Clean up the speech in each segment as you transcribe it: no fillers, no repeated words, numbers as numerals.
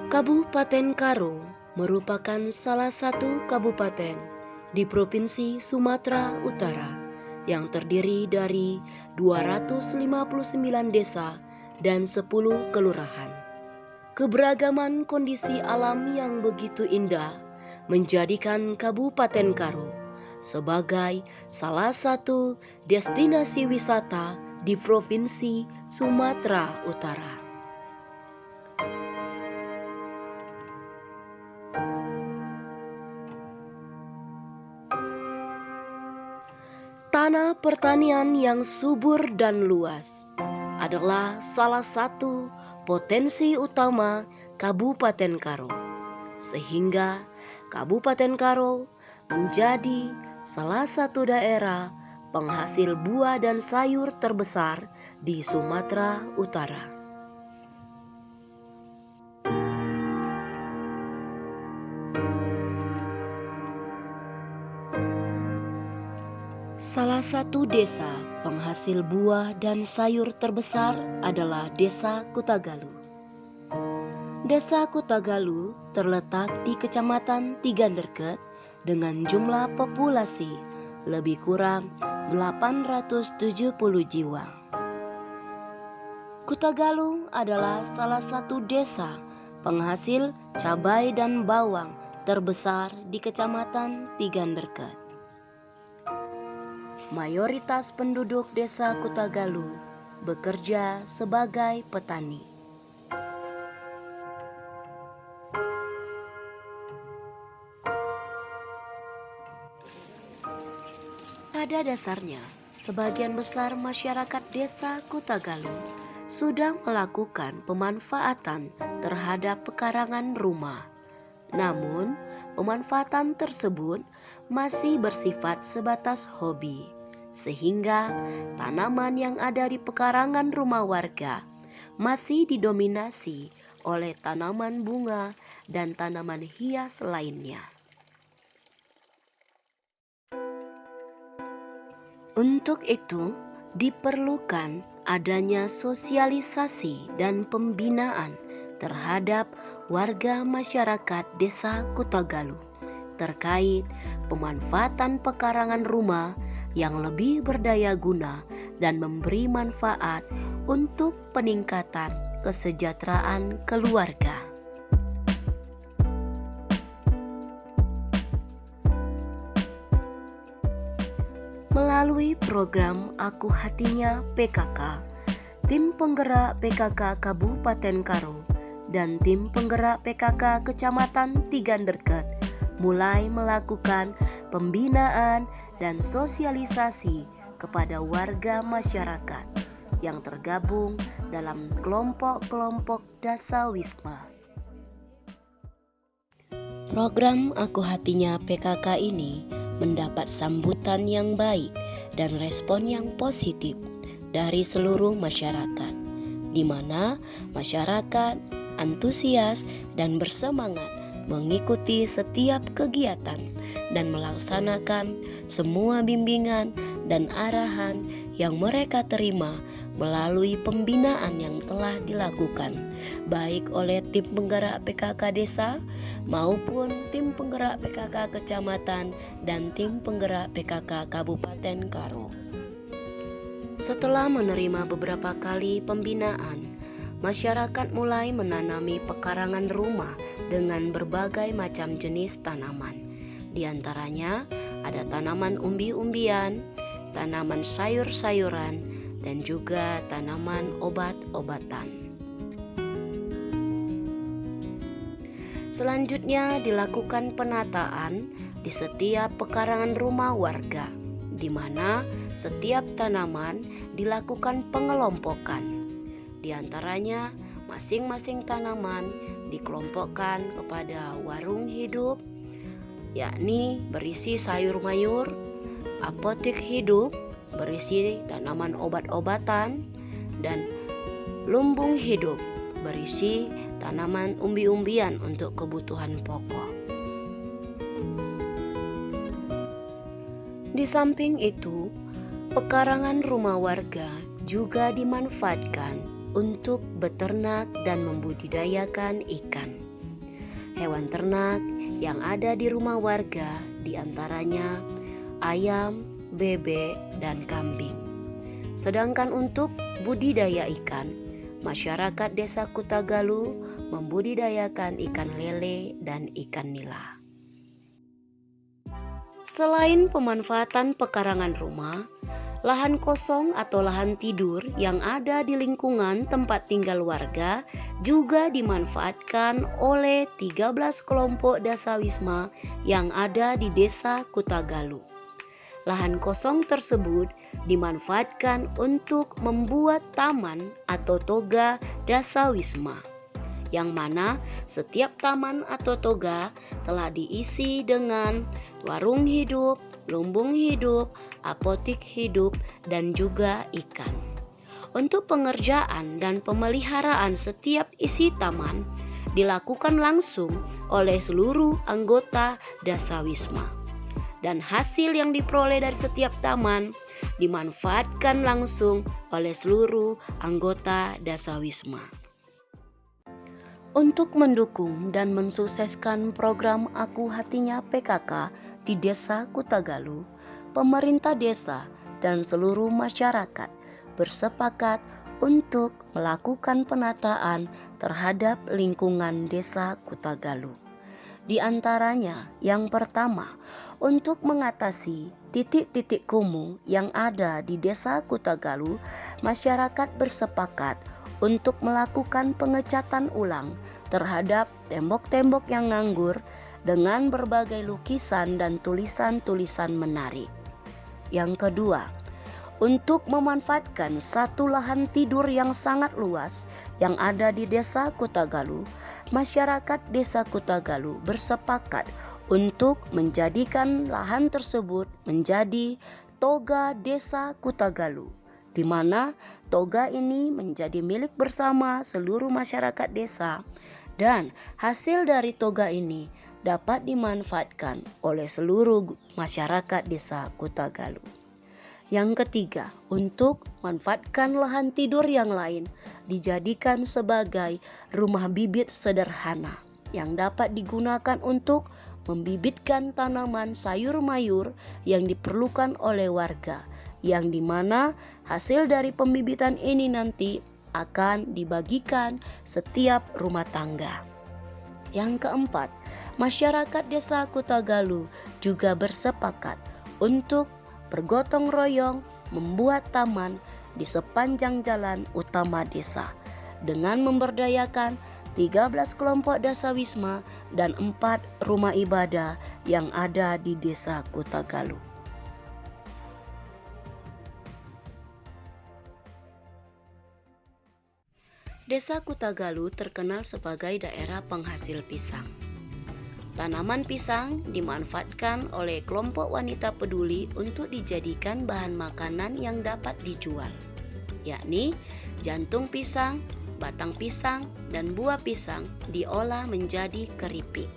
Kabupaten Karo merupakan salah satu kabupaten di Provinsi Sumatera Utara yang terdiri dari 259 desa dan 10 kelurahan. Keberagaman kondisi alam yang begitu indah menjadikan Kabupaten Karo sebagai salah satu destinasi wisata di Provinsi Sumatera Utara. Tanah pertanian yang subur dan luas adalah salah satu potensi utama Kabupaten Karo, sehingga Kabupaten Karo menjadi salah satu daerah penghasil buah dan sayur terbesar di Sumatera Utara. Salah satu desa penghasil buah dan sayur terbesar adalah Desa Kutagalu. Desa Kutagalu terletak di Kecamatan Tiganderket dengan jumlah populasi lebih kurang 870 jiwa. Kutagalu adalah salah satu desa penghasil cabai dan bawang terbesar di Kecamatan Tiganderket. Mayoritas penduduk Desa Kutagalu bekerja sebagai petani. Pada dasarnya, sebagian besar masyarakat Desa Kutagalu sudah melakukan pemanfaatan terhadap pekarangan rumah. Namun, pemanfaatan tersebut masih bersifat sebatas hobi, sehingga tanaman yang ada di pekarangan rumah warga masih didominasi oleh tanaman bunga dan tanaman hias lainnya. Untuk itu, diperlukan adanya sosialisasi dan pembinaan terhadap warga masyarakat Desa Kutagalu terkait pemanfaatan pekarangan rumah yang lebih berdaya guna dan memberi manfaat untuk peningkatan kesejahteraan keluarga. Melalui program Aku Hatinya PKK, tim penggerak PKK Kabupaten Karo dan tim penggerak PKK Kecamatan Tiganderket mulai melakukan pembinaan dan sosialisasi kepada warga masyarakat yang tergabung dalam kelompok-kelompok dasawisma. Program Aku Hatinya PKK ini mendapat sambutan yang baik dan respon yang positif dari seluruh masyarakat, di mana masyarakat antusias dan bersemangat mengikuti setiap kegiatan dan melaksanakan semua bimbingan dan arahan yang mereka terima melalui pembinaan yang telah dilakukan baik oleh tim penggerak PKK desa maupun tim penggerak PKK kecamatan dan tim penggerak PKK Kabupaten Karo. Setelah menerima beberapa kali pembinaan, masyarakat mulai menanami pekarangan rumah dengan berbagai macam jenis tanaman. Di antaranya ada tanaman umbi-umbian, tanaman sayur-sayuran, dan juga tanaman obat-obatan. Selanjutnya dilakukan penataan di setiap pekarangan rumah warga, di mana setiap tanaman dilakukan pengelompokan. Di antaranya masing-masing tanaman dikelompokkan kepada warung hidup, yakni berisi sayur mayur, apotik hidup berisi tanaman obat-obatan, dan lumbung hidup berisi tanaman umbi-umbian untuk kebutuhan pokok. Di samping itu, pekarangan rumah warga juga dimanfaatkan untuk beternak dan membudidayakan ikan. hewan ternak yang ada di rumah warga, diantaranya ayam, bebek, dan kambing. Sedangkan untuk budidaya ikan, masyarakat Desa Kutagalu membudidayakan ikan lele dan ikan nila. Selain pemanfaatan pekarangan rumah, lahan kosong atau lahan tidur yang ada di lingkungan tempat tinggal warga juga dimanfaatkan oleh 13 kelompok dasawisma yang ada di Desa Kutagalu. Lahan kosong tersebut dimanfaatkan untuk membuat taman atau toga dasawisma, yang mana setiap taman atau toga telah diisi dengan warung hidup, lumbung hidup, apotik hidup, dan juga ikan. Untuk pengerjaan dan pemeliharaan setiap isi taman dilakukan langsung oleh seluruh anggota dasawisma. Dan hasil yang diperoleh dari setiap taman dimanfaatkan langsung oleh seluruh anggota dasawisma. Untuk mendukung dan mensukseskan program Aku Hatinya PKK di Desa Kutagalu, pemerintah desa dan seluruh masyarakat bersepakat untuk melakukan penataan terhadap lingkungan Desa Kutagalu. Di antaranya, yang pertama, untuk mengatasi titik-titik kumuh yang ada di Desa Kutagalu, masyarakat bersepakat untuk melakukan pengecatan ulang terhadap tembok-tembok yang nganggur dengan berbagai lukisan dan tulisan-tulisan menarik. Yang kedua, untuk memanfaatkan satu lahan tidur yang sangat luas yang ada di Desa Kutagalu, masyarakat Desa Kutagalu bersepakat untuk menjadikan lahan tersebut menjadi toga Desa Kutagalu, di mana toga ini menjadi milik bersama seluruh masyarakat desa, dan hasil dari toga ini dapat dimanfaatkan oleh seluruh masyarakat Desa Kutagalu. Yang ketiga, untuk manfaatkan lahan tidur yang lain dijadikan sebagai rumah bibit sederhana yang dapat digunakan untuk membibitkan tanaman sayur mayur yang diperlukan oleh warga, yang dimana hasil dari pembibitan ini nanti akan dibagikan setiap rumah tangga. Yang keempat, masyarakat Desa Kutagalu juga bersepakat untuk bergotong royong membuat taman di sepanjang jalan utama desa dengan memberdayakan 13 kelompok dasawisma dan 4 rumah ibadah yang ada di Desa Kutagalu. Desa Kutagalu terkenal sebagai daerah penghasil pisang. Tanaman pisang dimanfaatkan oleh kelompok wanita peduli untuk dijadikan bahan makanan yang dapat dijual, yakni jantung pisang, batang pisang, dan buah pisang diolah menjadi keripik.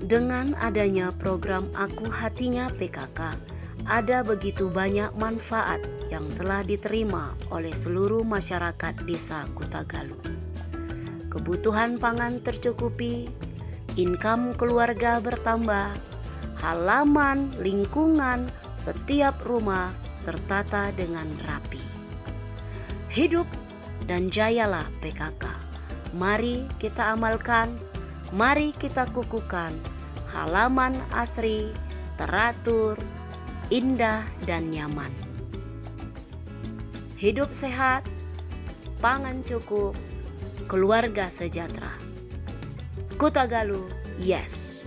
Dengan adanya program Aku Hatinya PKK, ada begitu banyak manfaat yang telah diterima oleh seluruh masyarakat Desa Kutagalu. Kebutuhan pangan tercukupi, income keluarga bertambah, halaman, lingkungan, setiap rumah tertata dengan rapi. Hidup dan jayalah PKK. Mari kita amalkan, mari kita kukuhkan. Halaman asri, teratur, indah dan nyaman. Hidup sehat, pangan cukup, keluarga sejahtera. Kutagalu, yes.